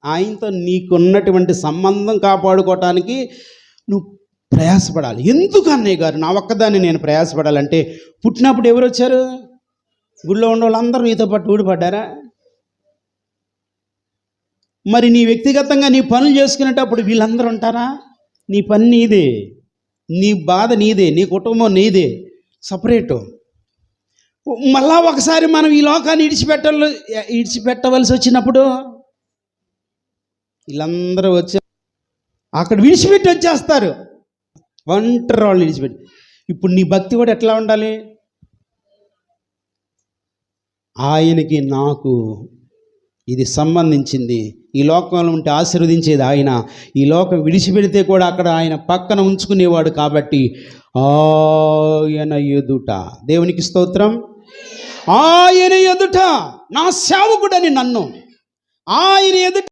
ఆయనతో నీకున్నటువంటి సంబంధం కాపాడుకోవటానికి నువ్వు ప్రయాసపడాలి. ఎందుకు అన్నయ్య గారు నా ఒక్కదాన్ని నేను ప్రయాసపడాలంటే, పుట్టినప్పుడు ఎవరు వచ్చారు? గుళ్ళో ఉన్న వాళ్ళందరూ నీతో పాటు ఊడిపడ్డారా? మరి నీ వ్యక్తిగతంగా నీ పనులు చేసుకునేటప్పుడు వీళ్ళందరూ ఉంటారా? నీ పని నీదే, నీ బాధ నీదే, నీ కుటుంబం నీదే, సపరేటు. మళ్ళా ఒకసారి మనం ఈ లోకాన్ని విడిచిపెట్టవలసి వచ్చినప్పుడు వీళ్ళందరూ వచ్చి అక్కడ విడిచిపెట్టి వచ్చేస్తారు. ఒంటరి వాళ్ళు విడిచిపెట్టి. ఇప్పుడు నీ భక్తి కూడా ఎట్లా ఉండాలి? ఆయనకి నాకు ఇది సంబంధించింది. ఈ లోకంలో ఉంటే ఆశీర్వదించేది ఆయన, ఈ లోకం విడిచిపెడితే కూడా అక్కడ ఆయన పక్కన ఉంచుకునేవాడు. కాబట్టి ఆయన ఎదుట, దేవునికి స్తోత్రం, ఆయన ఎదుట నా సేవకుడని నన్ను ఆయన ఎదుట